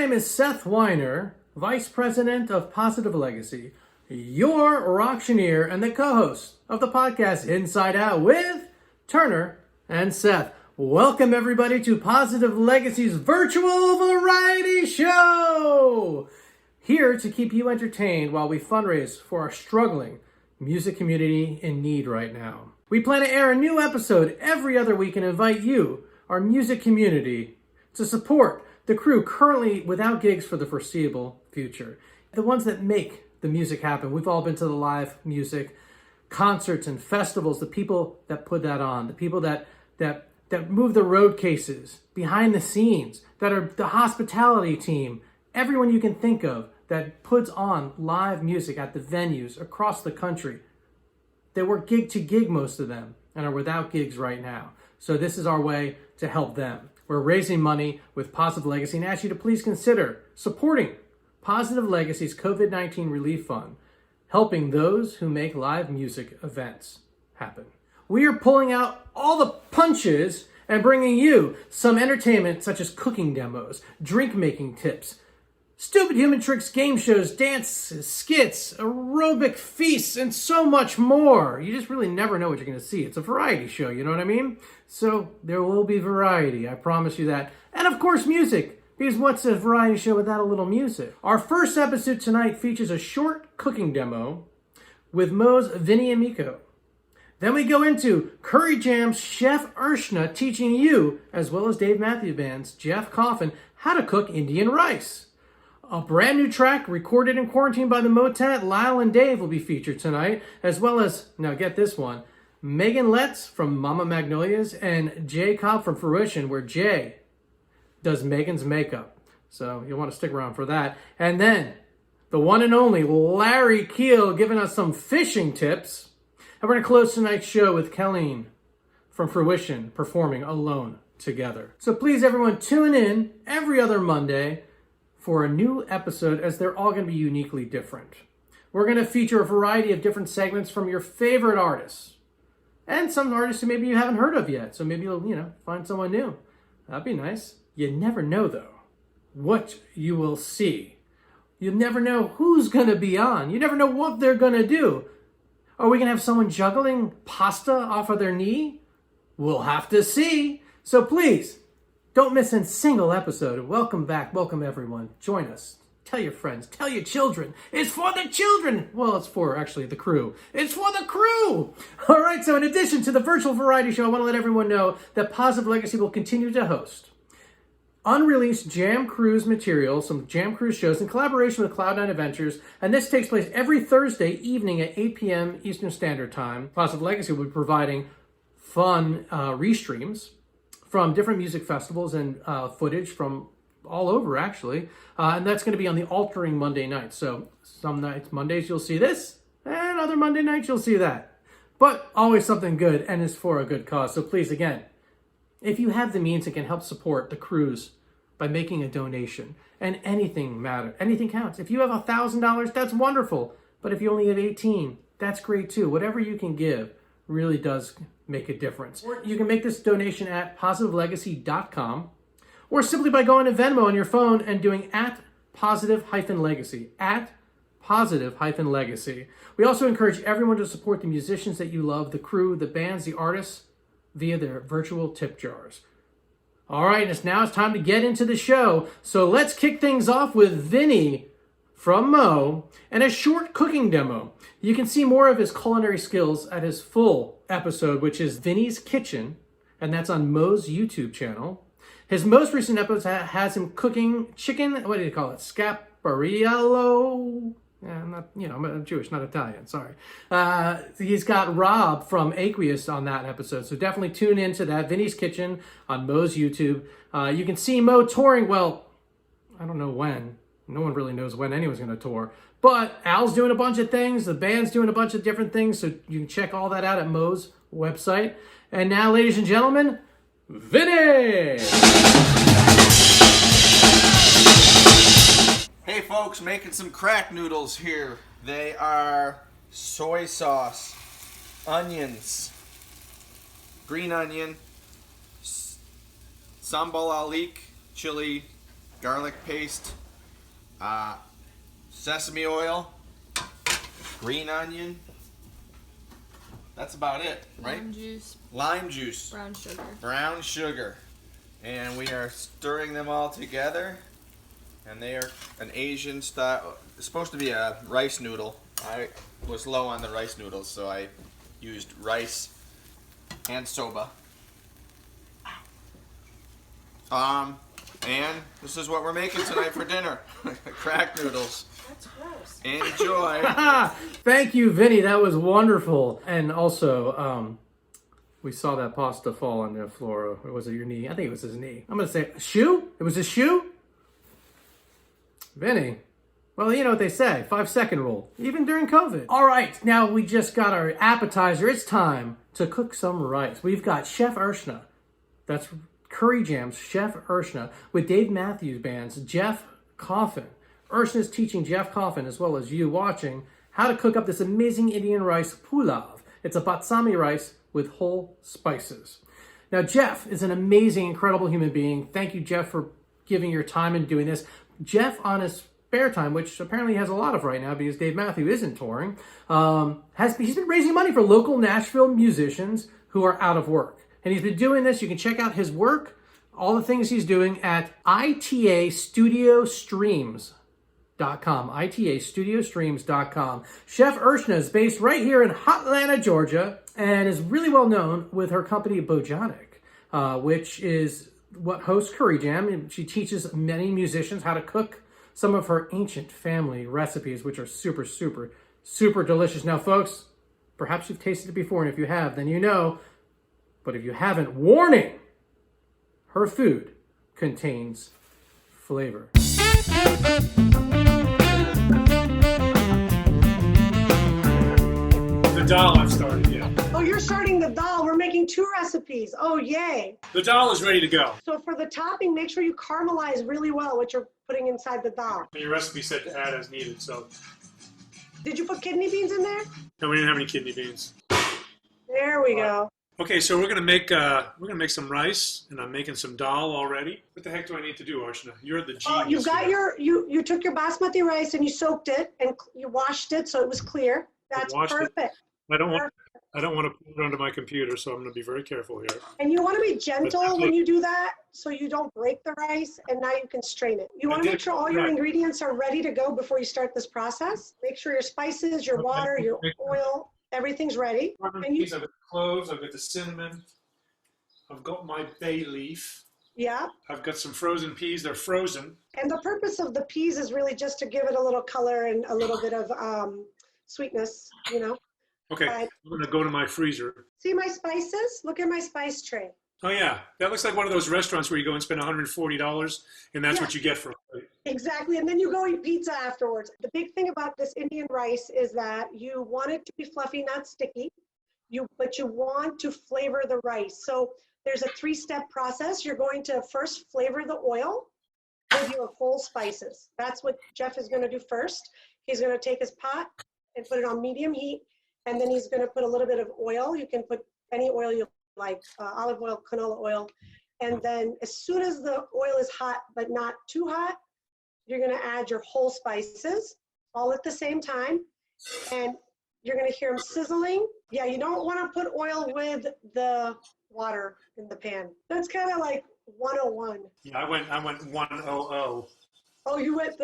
name is Seth Weiner, Vice President of Positive Legacy, your auctioneer and the co-host of the podcast Inside Out with Turner and Seth. Welcome everybody to Positive Legacy's virtual variety show! Here to keep you entertained while we fundraise for our struggling music community in need right now. We plan to air a new episode every other week and invite you, our music community, to support the crew currently without gigs for the foreseeable future. The ones that make the music happen. We've all been to the live music concerts and festivals, the people that put that on, the people that move the road cases, behind the scenes, that are the hospitality team, everyone you can think of that puts on live music at the venues across the country. They work gig to gig, most of them, and are without gigs right now. So this is our way to help them. We're raising money with Positive Legacy and ask you to please consider supporting Positive Legacy's COVID-19 Relief Fund, helping those who make live music events happen. We are pulling out all the punches and bringing you some entertainment such as cooking demos, drink making tips, stupid human tricks, game shows, dances, skits, aerobic feasts, and so much more. You just really never know what you're going to see. It's a variety show, you know what I mean? So there will be variety, I promise you that. And of course music, because what's a variety show without a little music? Our first episode tonight features a short cooking demo with Mo's Vinny Amico. Then we go into Curry Jam's Chef Urshna teaching you, as well as Dave Matthews Band's Jeff Coffin, how to cook Indian rice. A brand new track recorded in quarantine by the Motet, Lyle and Dave, will be featured tonight, as well as, now get this one, Megan Letts from Mama Magnolias and Jay Cobb from Fruition, where Jay does Megan's makeup. So you'll want to stick around for that. And then the one and only Larry Keel giving us some fishing tips. And we're going to close tonight's show with Colleen from Fruition performing Alone Together. So please, everyone, tune in every other Monday for a new episode, as they're all going to be uniquely different. We're going to feature a variety of different segments from your favorite artists. And some artists who maybe you haven't heard of yet. So maybe you'll, find someone new. That'd be nice. You never know, though, what you will see. You never know who's going to be on. You never know what they're going to do. Are we going to have someone juggling pasta off of their knee? We'll have to see. So please, don't miss a single episode. Welcome back. Welcome, everyone. Join us. Tell your friends. Tell your children. It's for the children. Well, it's for, actually, the crew. It's for the crew. All right, so in addition to the virtual variety show, I want to let everyone know that Positive Legacy will continue to host unreleased Jam Cruise material, some Jam Cruise shows in collaboration with Cloud9 Adventures, and this takes place every Thursday evening at 8 p.m. Eastern Standard Time. Positive Legacy will be providing fun restreams from different music festivals and footage from all over, actually, and that's going to be on the Altering Monday night. So some nights, Mondays, you'll see this, and other Monday nights, you'll see that. But always something good, and it's for a good cause. So please, again, if you have the means and can help support the cruise by making a donation, and anything matters, anything counts. If you have $1,000, that's wonderful. But if you only have 18, that's great too. Whatever you can give really does make a difference. Or you can make this donation at positivelegacy.com, or simply by going to Venmo on your phone and doing @positive-legacy, @positive-legacy. We also encourage everyone to support the musicians that you love, the crew, the bands, the artists, via their virtual tip jars. All right, it's time to get into the show. So let's kick things off with Vinny from Mo and a short cooking demo. You can see more of his culinary skills at his full episode, which is Vinny's Kitchen, and that's on Mo's YouTube channel. His most recent episode has him cooking chicken, what do you call it, scappariello? I'm Jewish, not Italian, sorry. He's got Rob from Aqueous on that episode, so definitely tune into that. Vinny's Kitchen on Mo's YouTube. You can see Mo touring, well, I don't know when. No one really knows when anyone's going to tour. But Al's doing a bunch of things, the band's doing a bunch of different things, so you can check all that out at Mo's website. And now, ladies and gentlemen, Vinny! Hey folks, making some crack noodles here. They are soy sauce, onions, green onion, sambal alik, chili, garlic paste, sesame oil, green onion. That's about it, right? Lime juice, Lime juice, brown sugar. brown sugar. And we are stirring them all together. And they are an Asian style. It's supposed to be a rice noodle. I was low on the rice noodles, so I used rice and soba. And this is what we're making tonight for dinner. Crack noodles. That's gross. Enjoy. Thank you, Vinny. That was wonderful. And also, we saw that pasta fall on the floor. Or was it your knee? I think it was his knee. I'm going to say shoe? It was his shoe? Vinny. Well, you know what they say, 5-second rule, even during COVID. All right, now we just got our appetizer. It's time to cook some rice. We've got Chef Urshna. That's Curry Jam's Chef Urshna with Dave Matthews Band's Jeff Coffin. Urshna's teaching Jeff Coffin, as well as you watching, how to cook up this amazing Indian rice pulav. It's a batsmati rice with whole spices. Now, Jeff is an amazing, incredible human being. Thank you, Jeff, for giving your time and doing this. Jeff, on his spare time, which apparently he has a lot of right now because Dave Matthews isn't touring, he's been raising money for local Nashville musicians who are out of work. And he's been doing this. You can check out his work, all the things he's doing at itastudiostreams.com. itastudiostreams.com. Chef Urshna is based right here in Hotlanta, Georgia, and is really well known with her company Bojanic, which is what hosts Curry Jam. And she teaches many musicians how to cook some of her ancient family recipes, which are super, super, super delicious. Now, folks, perhaps you've tasted it before, and if you have, then you know. But if you haven't, warning! Her food contains flavor. The dal I've started, yeah. Oh, you're starting the dal. We're making 2 recipes. Oh, yay. The dal is ready to go. So for the topping, make sure you caramelize really well what you're putting inside the dal. And your recipe said to add as needed, so. Did you put kidney beans in there? No, we didn't have any kidney beans. There we go. Okay, so we're gonna make some rice, and I'm making some dal already. What the heck do I need to do, Archana? You're the genius. Oh, you got here. you took your basmati rice and you soaked it and you washed it so it was clear. That's washed it. perfect. I don't want to put it onto my computer, so I'm gonna be very careful here. And you want to be gentle when you do that so you don't break the rice, and now you can strain it. You want to make sure all your ingredients are ready to go before you start this process. Make sure your spices, your water, your oil, everything's ready. And I've got the cloves, I've got the cinnamon, I've got my bay leaf. yeah. I've got some frozen peas, they're frozen. And the purpose of the peas is really just to give it a little color and a little bit of sweetness, you know. Okay, I'm gonna go to my freezer. See my spices? Look at my spice tray. Oh yeah, that looks like one of those restaurants where you go and spend $140 and that's what you get for it. Exactly, and then you go eat pizza afterwards. The big thing about this Indian rice is that you want it to be fluffy, not sticky, but you want to flavor the rice. So there's a 3-step process. You're going to first flavor the oil with your whole spices. That's what Jeff is going to do first. He's going to take his pot and put it on medium heat, and then he's going to put a little bit of oil. You can put any oil you like, olive oil, canola oil. And then as soon as the oil is hot, but not too hot, you're going to add your whole spices all at the same time. And you're going to hear them sizzling. Yeah, you don't want to put oil with the water in the pan. That's kind of like 101. Yeah, I went 100. Oh, you went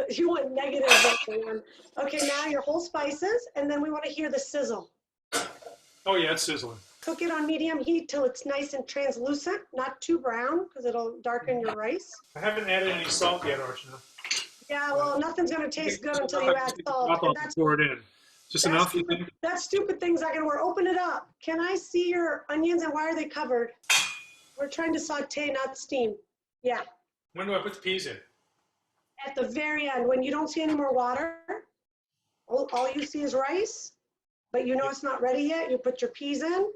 negative 101. Okay, now your whole spices, and then we want to hear the sizzle. Oh yeah, it's sizzling. Cook it on medium heat till it's nice and translucent, not too brown because it'll darken your rice. I haven't added any salt yet, Archana. Yeah, well, nothing's going to taste good until you add salt. And that's, pour it in. Just enough, you think? that stupid thing's not going to work. Open it up. Can I see your onions, and why are they covered? We're trying to saute, not steam. Yeah. When do I put the peas in? At the very end, when you don't see any more water, all you see is rice, but you know it's not ready yet, you put your peas in,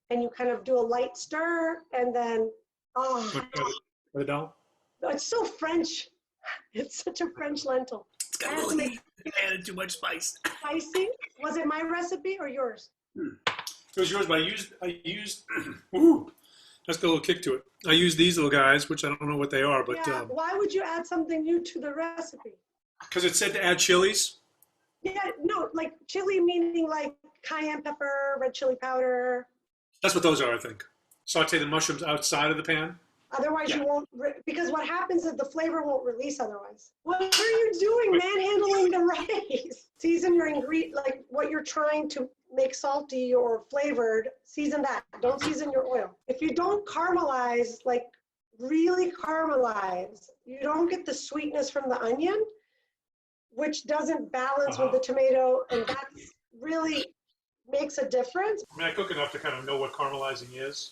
and you kind of do a light stir, and then, Put it down? it's so French. It's such a French lentil. It's got a little heat. Added too much spice. Spicy. Was it my recipe or yours? It was yours, but I used ooh, That's got a little kick to it. I use these little guys, which I don't know what they are, but Yeah, why would you add something new to the recipe? because it said to add chilies. Yeah, no, like chili meaning like cayenne pepper, red chili powder. That's what those are, I think. Saute the mushrooms outside of the pan. Otherwise Yeah. you won't, because what happens is the flavor won't release otherwise. What are you doing, manhandling the rice? Season your ingredient, like what you're trying to make salty or flavored, season that. Don't season your oil. If you don't caramelize, like really caramelize, you don't get the sweetness from the onion, which doesn't balance with the tomato, and that's really makes a difference. I mean, I cook enough to kind of know what caramelizing is.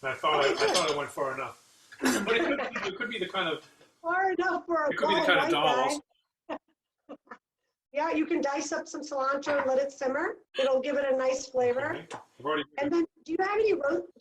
And I thought I went far enough. But it could be the kind of Far enough for a it could be the bald kind of white dal guy. also. Yeah, you can dice up some cilantro and let it simmer. It'll give it a nice flavor. Okay. I've already And then, do you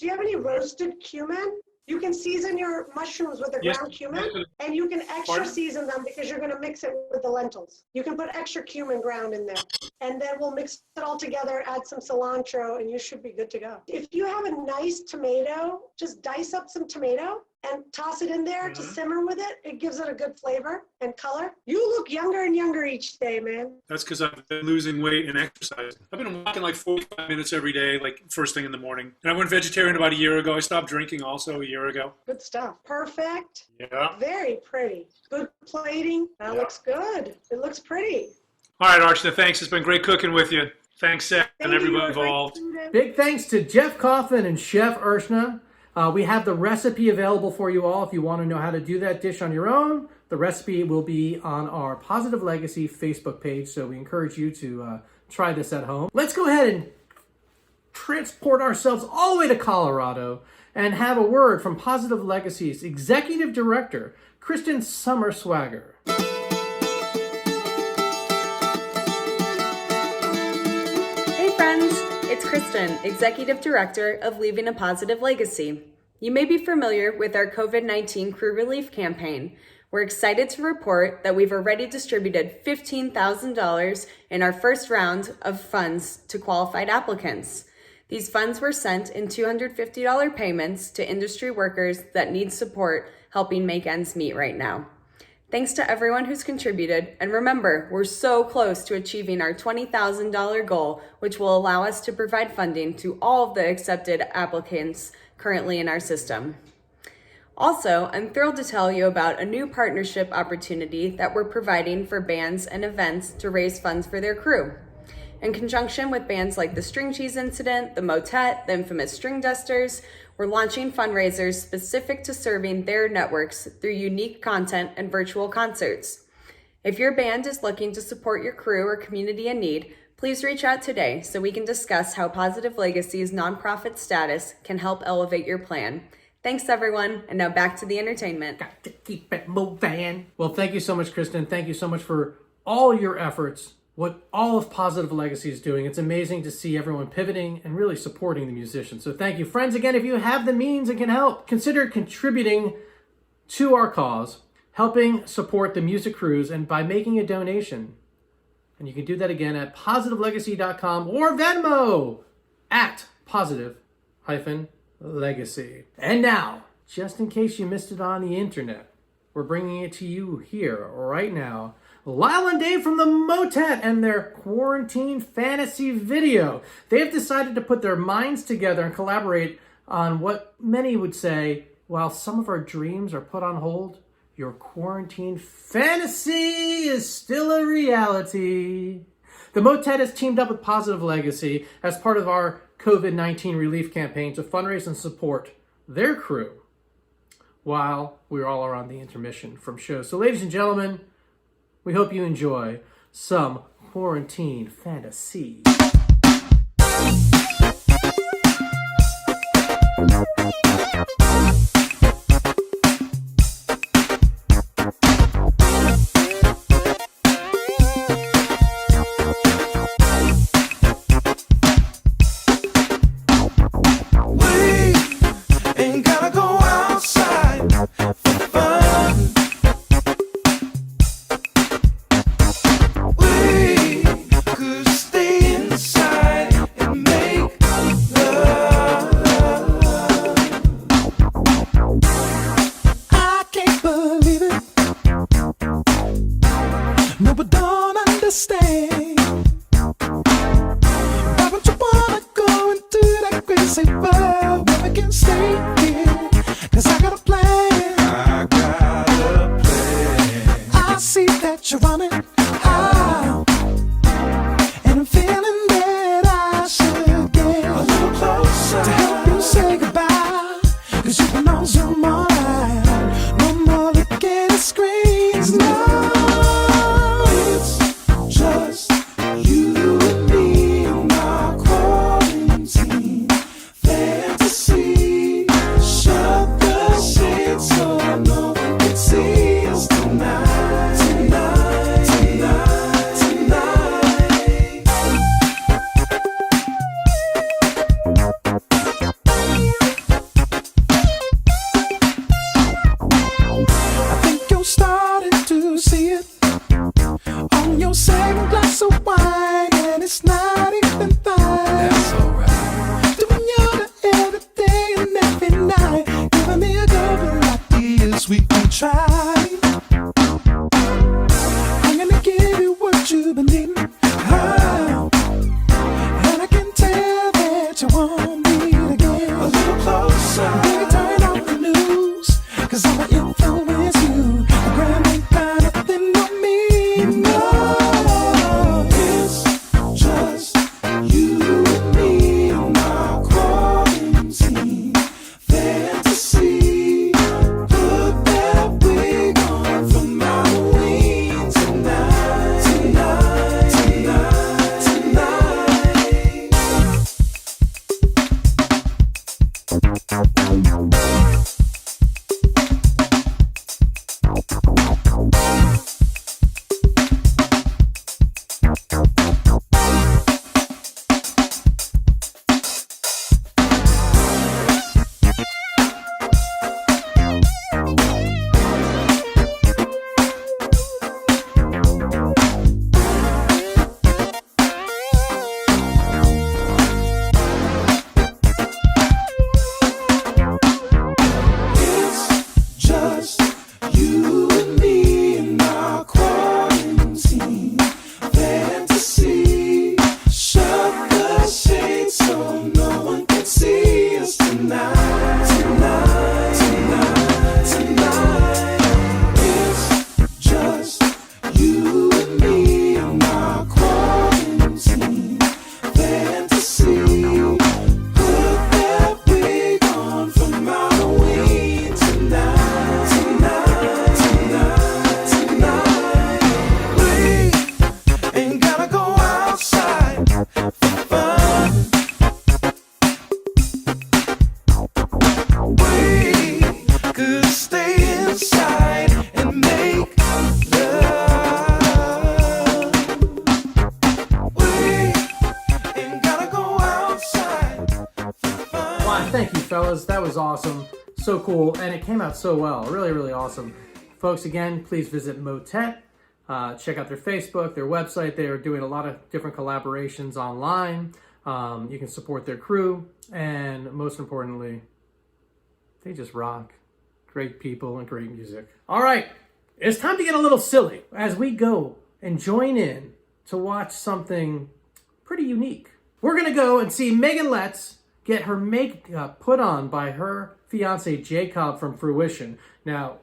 have any roasted cumin? You can season your mushrooms with the Yes. ground cumin, and you can extra Pardon? season them because you're going to mix it with the lentils. You can put extra cumin ground in there, and then we'll mix it all together, add some cilantro, and you should be good to go. If you have a nice tomato, just dice up some tomato and toss it in there to simmer with it. It gives it a good flavor and color. You look younger and younger each day, man. That's because I've been losing weight and exercising. I've been walking like 45 minutes every day, like first thing in the morning. And I went vegetarian about a year ago. I stopped drinking also a year ago. Good stuff. Perfect. Yeah. Very pretty. Good plating. That looks good. It looks pretty. All right, Archana, thanks. It's been great cooking with you. Thanks, Seth, and Thank you. everyone You're a great involved. student. Big thanks to Jeff Kaufman and Chef Urshna. We have the recipe available for you all if you want to know how to do that dish on your own. The recipe will be on our Positive Legacy Facebook page, so we encourage you to try this at home. Let's go ahead and transport ourselves all the way to Colorado and have a word from Positive Legacy's Executive Director, Kristen Summerswagger. Hey friends, it's Kristen, Executive Director of Leaving a Positive Legacy. You may be familiar with our COVID-19 crew relief campaign. We're excited to report that we've already distributed $15,000 in our first round of funds to qualified applicants. These funds were sent in $250 payments to industry workers that need support helping make ends meet right now. Thanks to everyone who's contributed, and remember, we're so close to achieving our $20,000 goal, which will allow us to provide funding to all of the accepted applicants currently in our system. Also, I'm thrilled to tell you about a new partnership opportunity that we're providing for bands and events to raise funds for their crew. In conjunction with bands like the String Cheese Incident, the Motet, the infamous String Dusters, we're launching fundraisers specific to serving their networks through unique content and virtual concerts. If your band is looking to support your crew or community in need, please reach out today so we can discuss how Positive Legacy's nonprofit status can help elevate your plan. Thanks, everyone, and now back to the entertainment. Got to keep it moving. Well, thank you so much, Kristen. Thank you so much for all your efforts, what all of Positive Legacy is doing. It's amazing to see everyone pivoting and really supporting the musicians. So thank you. Friends, again, if you have the means and can help, consider contributing to our cause, helping support the music crews, and by making a donation. And you can do that again at positivelegacy.com or Venmo at positive-legacy. And now, just in case you missed it on the internet, we're bringing it to you here right now. Lyle and Dave from the Motet and their quarantine fantasy video. They have decided to put their minds together and collaborate on what many would say, while some of our dreams are put on hold, your quarantine fantasy is still a reality. The Motet has teamed up with Positive Legacy as part of our COVID-19 relief campaign to fundraise and support their crew while we're all around the intermission from shows. So ladies and gentlemen, we hope you enjoy some quarantine fantasy. Ain't gotta go outside for fun. We could stay inside and make stay? Why would you wanna go and do that crazy world when we can stay here? 'Cause I got a plan. I got a plan. I see that you're running out, and I'm feeling that I should get a little closer to help you say goodbye. 'Cause you've been on your mind. No more looking at screens. No, it's just you and me in our quarantine fantasy. Shut the shades so no one can see us tonight. Tonight, tonight, tonight. I think you're starting to see it on your second glass of wine, and it's not even fine. That's alright. Doing yoga every day and every night, giving me a couple ideas we can try. I'm gonna give you what you've been needing, and I can tell that you want me to get a little closer. Baby, turn on the news, 'cause I'ma influence you. The gram ain't got nothing on me. No, it's just you and me in our quarantine fantasy. Put that wig on for Halloween tonight, tonight, tonight, tonight. It's just you and me in our quarantine fantasy. Shut the shades so no one can see us tonight. Tonight, tonight, tonight. It's just you and me in our quarantine fantasy. Put that wig on for Halloween tonight, tonight, tonight, tonight. We ain't gotta go outside for fun. We could stay inside and make love. We ain't gotta go outside for fun. Wow, thank you, fellas. That was awesome. So cool. And it came out so well. Really, really awesome. Folks, again, please visit Motet. Check out their Facebook, their website. They are doing a lot of different collaborations online. You can support their crew. And most importantly, they just rock. Great people and great music. All right. It's time to get a little silly as we go and join in to watch something pretty unique. We're going to go and see Megan Letts get her makeup put on by her fiance Jacob from Fruition. Now,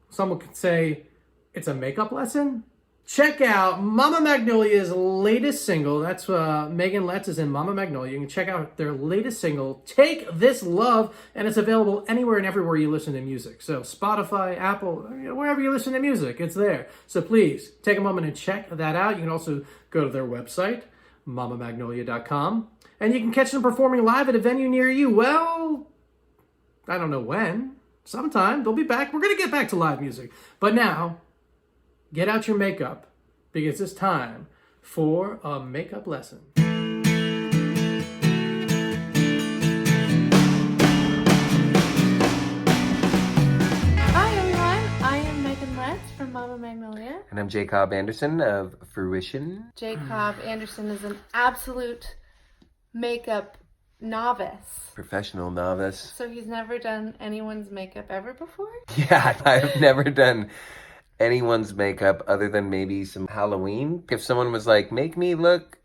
someone could say it's a makeup lesson. Check out Mama Magnolia's latest single. That's Megan Letts is in Mama Magnolia. You can check out their latest single, Take This Love, and it's available anywhere and everywhere you listen to music. So Spotify, Apple, wherever you listen to music, it's there. So please take a moment and check that out. You can also go to their website, mamamagnolia.com, and you can catch them performing live at a venue near you. Well, I don't know when. Sometime. They'll be back. We're going to get back to live music. But now, get out your makeup because it's time for a makeup lesson. Hi everyone, I am Megan Letts from Mama Magnolia. And I'm Jacob Anderson of Fruition. Jacob Anderson is an absolute makeup novice. Professional novice. So he's never done anyone's makeup ever before? Yeah, I've never done anyone's makeup other than maybe some Halloween. If someone was like, make me look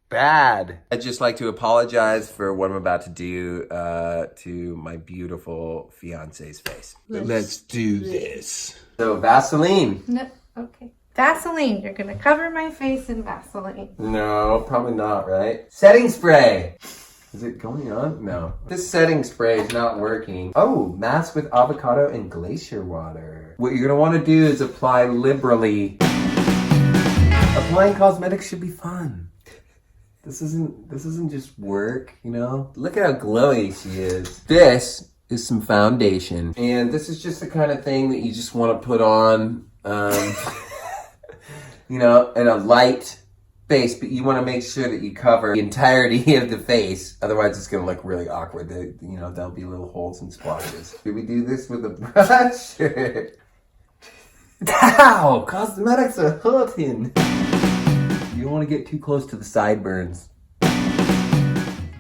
bad. I'd just like to apologize for what I'm about to do to my beautiful fiance's face. Let's do this. So Vaseline. No, okay. Vaseline. You're gonna cover my face in Vaseline. No, probably not, right? Setting spray. Is it going on? No. This setting spray is not working. Oh, mask with avocado and glacier water. What you're gonna want to do is apply liberally. Applying cosmetics should be fun. This isn't just work, you know? Look at how glowy she is. This is some foundation. And this is just the kind of thing that you just want to put on, you know, in a light face, but you want to make sure that you cover the entirety of the face. Otherwise, it's going to look really awkward. You know, there'll be little holes and splotches. Do we do this with a brush? Ow! Cosmetics are hurting. You don't want to get too close to the sideburns.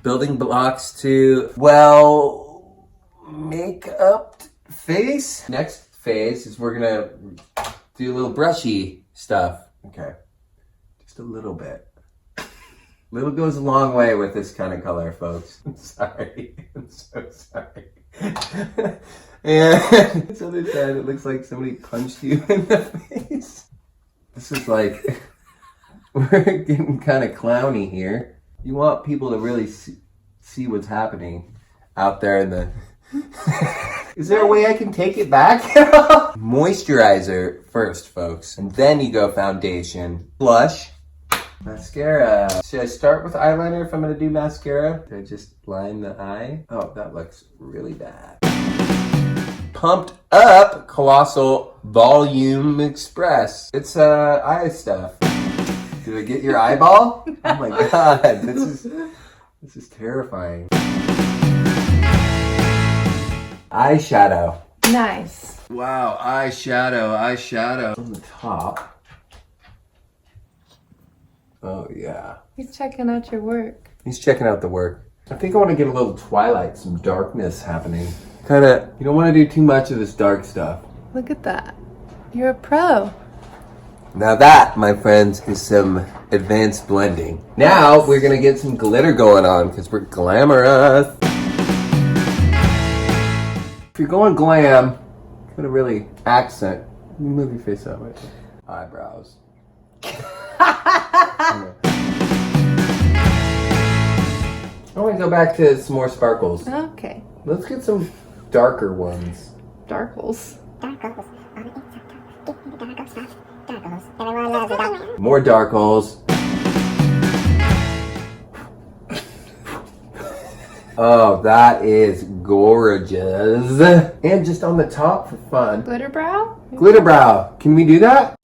Building blocks to, well, make up face. Next phase is we're going to do a little brushy stuff. Okay. Just a little bit. Little goes a long way with this kind of color, folks. I'm sorry. I'm so sorry. And this other side, it looks like somebody punched you in the face. This is like, we're getting kind of clowny here. You want people to really see what's happening out there in the... Is there a way I can take it back? Moisturizer first, folks. And then you go foundation. Blush. Mascara. Should I start with eyeliner if I'm gonna do mascara? Should I just line the eye? Oh, that looks really bad. Pumped Up Colossal Volume Express. It's eye stuff. Did I get your eyeball? Oh my god, this is terrifying. Eyeshadow. Nice. Wow, eyeshadow. On the top. Oh yeah. He's checking out your work. He's checking out the work. I think I want to get a little twilight, some darkness happening. Kinda, you don't want to do too much of this dark stuff. Look at that. You're a pro. Now that, my friends, is some advanced blending. Now we're gonna get some glitter going on because we're glamorous. If you're going glam, gonna really accent. Move your face that way. Eyebrows. I want to go back to some more sparkles. Okay. Let's get some darker ones. Darkles. More darkles. Oh, that is gorgeous. And just on the top for fun. Glitter brow? Glitter brow. Can we do that?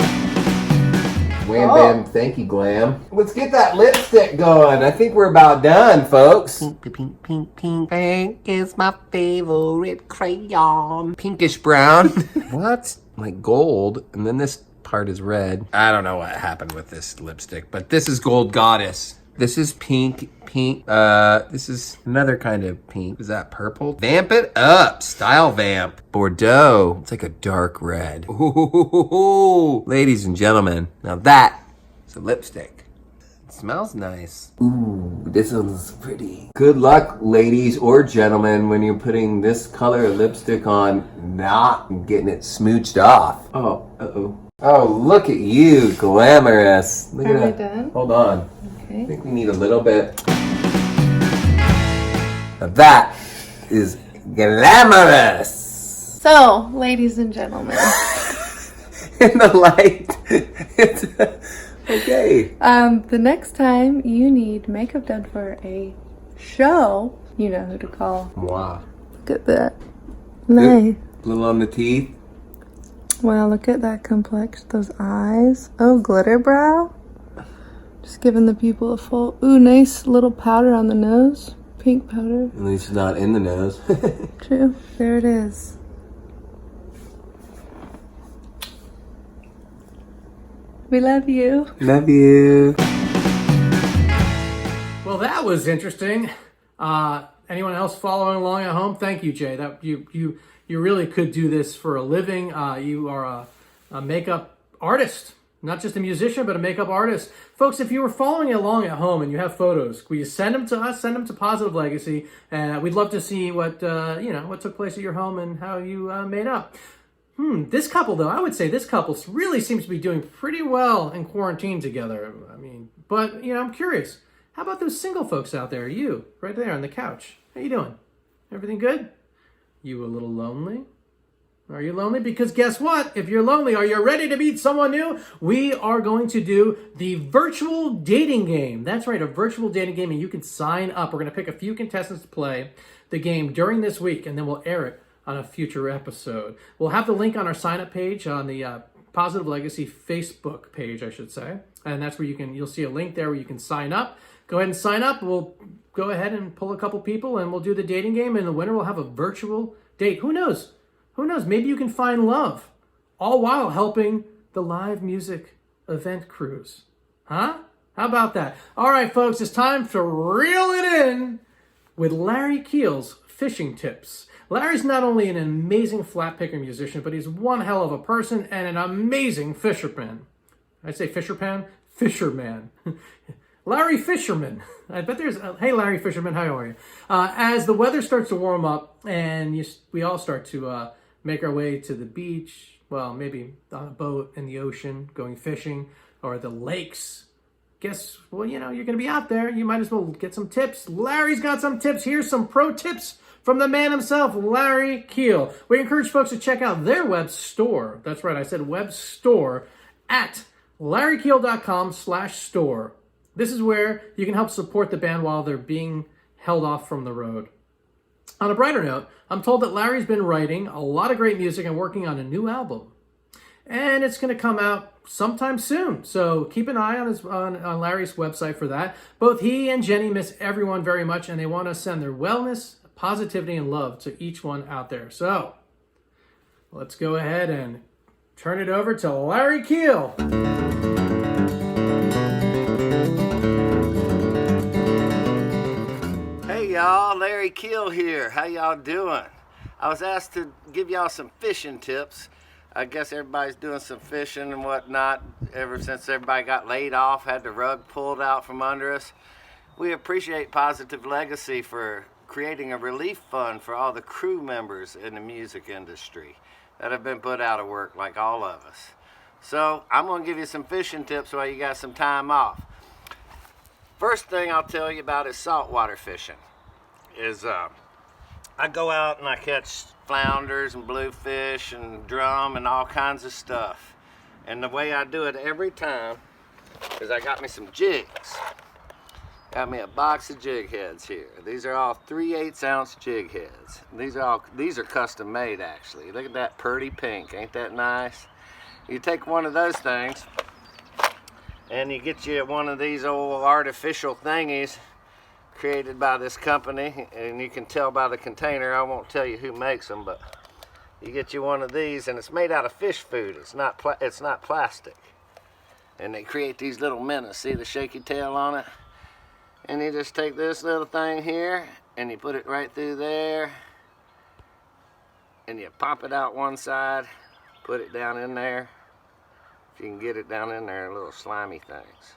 Wham bam, thank you, glam. Let's get that lipstick going. I think we're about done, folks. Pink, pink, pink. Pink is my favorite crayon. Pinkish brown. What? Like gold, and then this part is red. I don't know what happened with this lipstick, but this is Gold Goddess. This is pink. This is another kind of pink. Is that purple? Vamp it up. Style Vamp. Bordeaux. It's like a dark red. Ooh, ladies and gentlemen, now that is a lipstick. It smells nice. Ooh, this one's pretty. Good luck, ladies or gentlemen, when you're putting this color of lipstick on, not getting it smooched off. Oh, uh-oh. Oh, look at you, glamorous. Look Are at we that. done? Hold on. Okay. I think we need a little bit. Now that is glamorous. So, ladies and gentlemen, In the light. It's okay. the next time you need makeup done for a show, you know who to call. Wow. Look at that. Nice. A little on the teeth. Wow, look at that complexion, those eyes. Oh, glitter brow. Just giving the people a full, ooh, nice little powder on the nose. Pink powder. At least it's not in the nose. True. There it is. We love you. Love you. Well, that was interesting. Anyone else following along at home? Thank you, Jay. That you really could do this for a living. You are a makeup artist. Not just a musician, but a makeup artist. Folks, if you were following along at home and you have photos, will you send them to us? Send them to Positive Legacy. We'd love to see what took place at your home and how you made up. This couple, though, I would say this couple really seems to be doing pretty well in quarantine together. But I'm curious. How about those single folks out there? You, right there on the couch. How you doing? Everything good? You a little lonely? Are you lonely? Because guess what? If you're lonely, are you ready to meet someone new? We are going to do the virtual dating game. That's right, a virtual dating game, and you can sign up. We're going to pick a few contestants to play the game during this week, and then we'll air it on a future episode. We'll have the link on our sign-up page on the Positive Legacy Facebook page, I should say. And that's where you'll see a link there where you can sign up. Go ahead and sign up. We'll go ahead and pull a couple people, and we'll do the dating game, and the winner will have a virtual date. Who knows? Who knows? Maybe you can find love, all while helping the live music event crews. Huh? How about that? All right, folks, it's time to reel it in with Larry Keel's fishing tips. Larry's not only an amazing flat picker musician, but he's one hell of a person and an amazing fisherman. I say fisherman? Fisherman. Larry Fisherman. I bet there's... hey, Larry Fisherman, how are you? As the weather starts to warm up and we all start to make our way to the beach, well, maybe on a boat in the ocean, going fishing, or the lakes, you're going to be out there. You might as well get some tips. Larry's got some tips. Here's some pro tips from the man himself, Larry Keel. We encourage folks to check out their web store. That's right, I said web store at larrykeel.com/store. This is where you can help support the band while they're being held off from the road. On a brighter note, I'm told that Larry's been writing a lot of great music and working on a new album. And it's going to come out sometime soon. So keep an eye on Larry's website for that. Both he and Jenny miss everyone very much, and they want to send their wellness, positivity, and love to each one out there. So let's go ahead and turn it over to Larry Keel. Hey y'all, Larry Keel here. How y'all doing? I was asked to give y'all some fishing tips. I guess everybody's doing some fishing and whatnot ever since everybody got laid off, had the rug pulled out from under us. We appreciate Positive Legacy for creating a relief fund for all the crew members in the music industry that have been put out of work like all of us. So I'm going to give you some fishing tips while you got some time off. First thing I'll tell you about is saltwater fishing. I go out and I catch flounders and bluefish and drum and all kinds of stuff. And the way I do it every time is I got me some jigs. Got me a box of jig heads here. These are all 3/8 ounce jig heads. These are custom made actually. Look at that pretty pink, ain't that nice? You take one of those things and you get you one of these old artificial thingies created by this company, and you can tell by the container. I won't tell you who makes them, but you get you one of these, and it's made out of fish food. It's not plastic. And they create these little minnows. See the shaky tail on it? And you just take this little thing here and you put it right through there, and you pop it out one side, put it down in there. If you can get it down in there, little slimy things.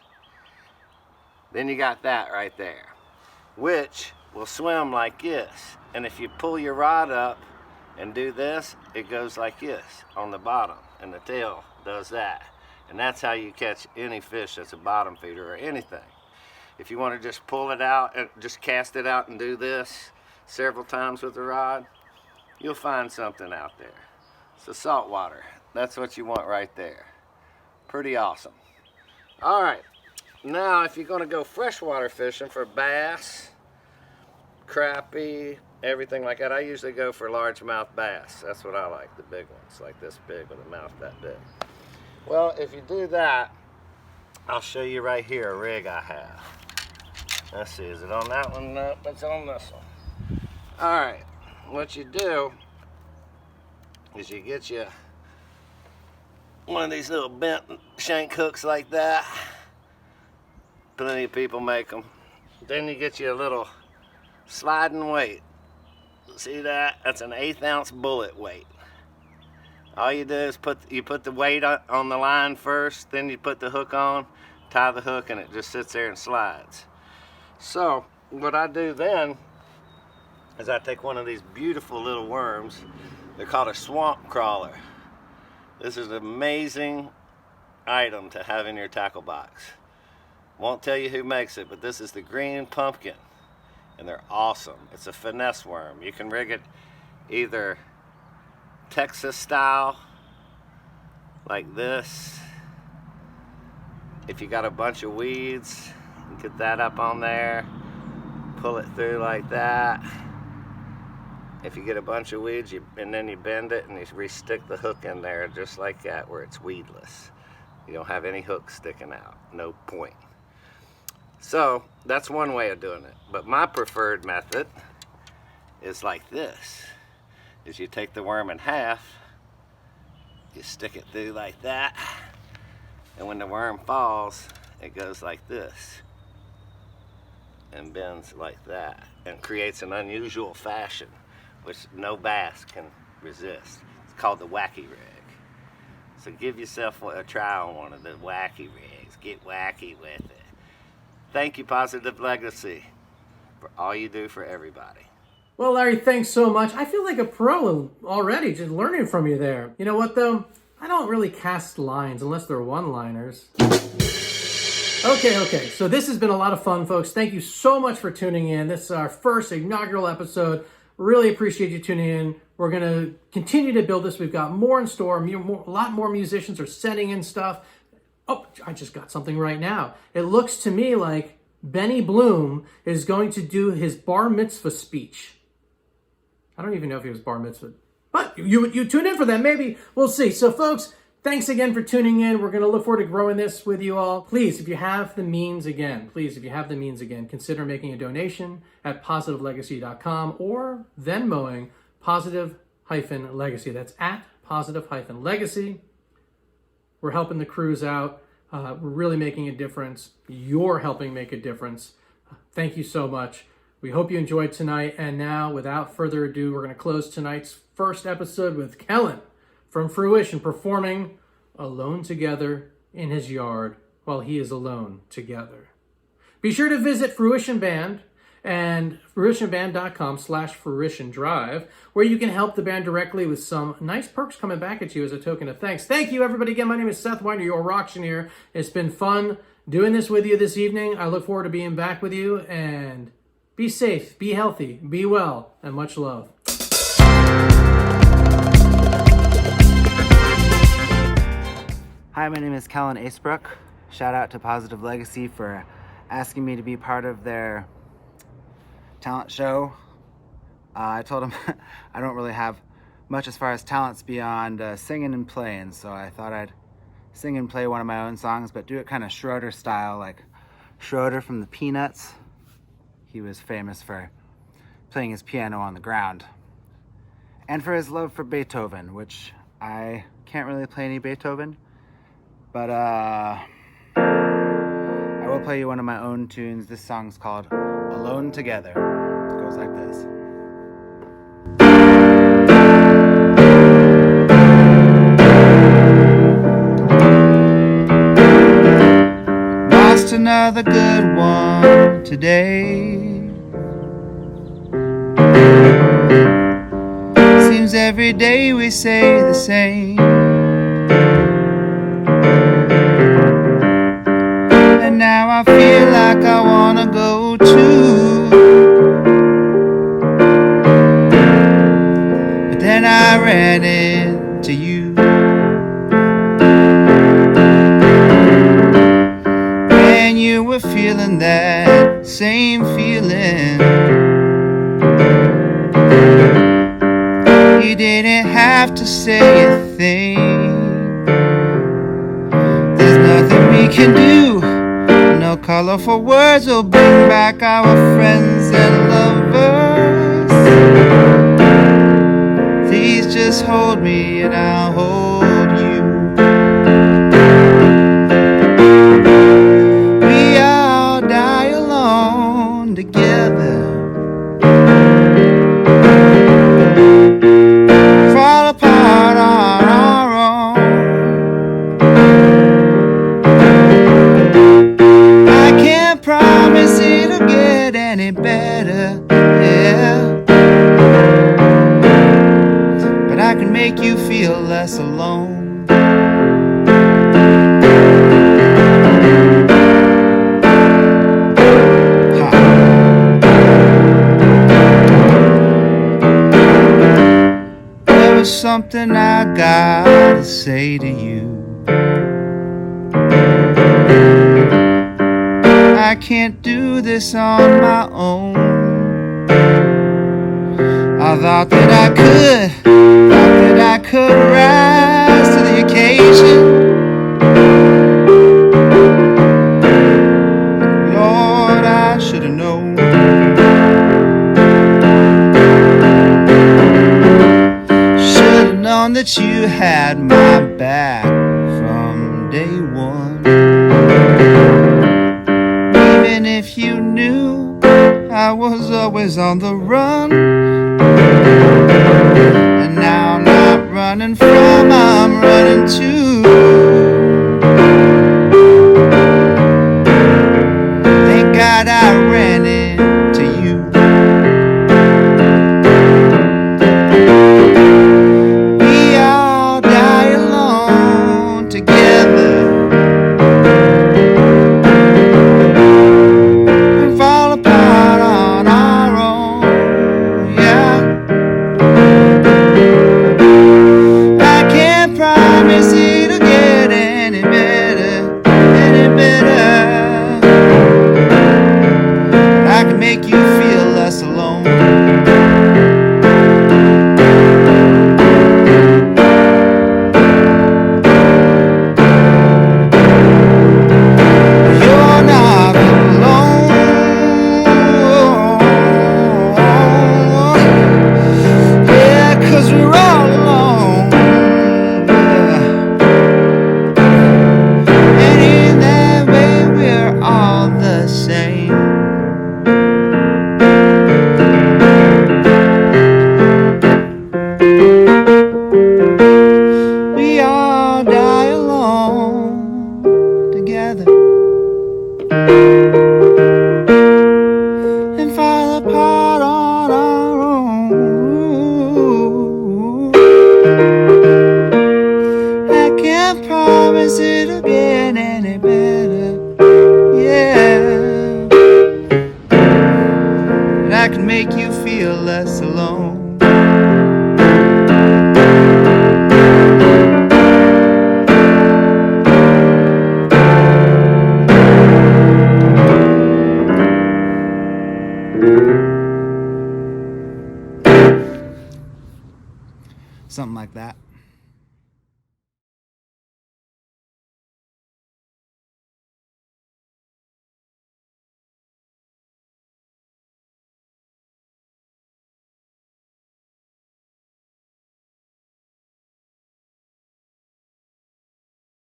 Then you got that right there, which will swim like this. And if you pull your rod up and do this, it goes like this on the bottom, and the tail does that. And that's how you catch any fish that's a bottom feeder or anything. If you want to just pull it out and just cast it out and do this several times with the rod, you'll find something out there. So saltwater, that's what you want right there. Pretty awesome. All right, now if you're going to go freshwater fishing for bass, crappie, everything like that, I usually go for largemouth bass. That's what I like, the big ones, like this big with a mouth that big. Well, if you do that, I'll show you right here a rig I have. Let's see, is it on that one? No, it's on this one. All right, what you do is you get you one of these little bent shank hooks like that. Plenty of people make them. Then you get you a little sliding weight. See that? That's an 1/8 ounce bullet weight. All you do is put the weight on the line first, then you put the hook on, tie the hook, and it just sits there and slides. So what I do then is I take one of these beautiful little worms. They're called a swamp crawler. This is an amazing item to have in your tackle box. Won't tell you who makes it, but this is the green pumpkin, and they're awesome. It's a finesse worm. You can rig it either Texas style, like this. If you got a bunch of weeds, get that up on there, pull it through like that. If you get a bunch of weeds, and then you bend it and you re-stick the hook in there just like that, where it's weedless. You don't have any hooks sticking out, no point. So that's one way of doing it. But my preferred method is like this. Is you take the worm in half, you stick it through like that, and when the worm falls, it goes like this and bends like that and creates an unusual fashion which no bass can resist. It's called the wacky rig. So give yourself a try on one of the wacky rigs. Get wacky with it. Thank you, Positive Legacy, for all you do for everybody. Well, Larry, thanks so much. I feel like a pro already just learning from you there. You know what, though? I don't really cast lines unless they're one-liners. Okay. So this has been a lot of fun, folks. Thank you so much for tuning in. This is our first inaugural episode. Really appreciate you tuning in. We're going to continue to build this. We've got more in store. A lot more musicians are sending in stuff. Oh, I just got something right now. It looks to me like Benny Bloom is going to do his bar mitzvah speech. I don't even know if he was bar mitzvah, but you tune in for that. Maybe we'll see. So folks, thanks again for tuning in. We're going to look forward to growing this with you all. Please, if you have the means again, consider making a donation at positivelegacy.com or Venmoing positive-legacy. That's at positive-legacy. We're helping the crews out. We're really making a difference. You're helping make a difference. Thank you so much. We hope you enjoyed tonight. And now, without further ado, we're going to close tonight's first episode with Kellen from Fruition performing Alone Together in his yard while he is alone together. Be sure to visit Fruition Band and fruitionband.com/Fruition Drive, where you can help the band directly with some nice perks coming back at you as a token of thanks. Thank you, everybody. Again, my name is Seth Weiner, your Rocktioneer. It's been fun doing this with you this evening. I look forward to being back with you, and be safe, be healthy, be well, and much love. Hi, my name is Kellen Acebrook. Shout out to Positive Legacy for asking me to be part of their talent show. I told them I don't really have much as far as talents beyond singing and playing, so I thought I'd sing and play one of my own songs, but do it kind of Schroeder style, like Schroeder from the Peanuts. He was famous for playing his piano on the ground, and for his love for Beethoven, which I can't really play any Beethoven, but I will play you one of my own tunes. This song's called Alone Together. It goes like this. Lost another good one today. Seems every day we say the same. And now I feel like I wanna go too. But then I ran into you. And you were feeling that same feeling. You didn't have to say a thing. There's nothing we can do. No colorful words will bring back our friends and lovers. Please just hold me and I'll hold you. We all die alone together. Fall apart on our any better, yeah. But I can make you feel less alone. There was something I gotta say to you. I can't do this on my own. I thought that I could rise to the occasion. Lord, I should have known. Should have known that you had my back from day one. Even if you knew I was always on the run. And now I'm not running from, I'm running to. Thank God I ran into you. We all die alone together. And fall apart on our own, yeah. I can't promise it'll get any better, any better. I can make you feel less alone. You're not alone. Yeah, 'cause we're all alone. Yeah. And in that way we're all the same. We all die alone together and fall apart on our own. I can't promise it'll get any better, yeah. But I can make you feel less alone. Something like that.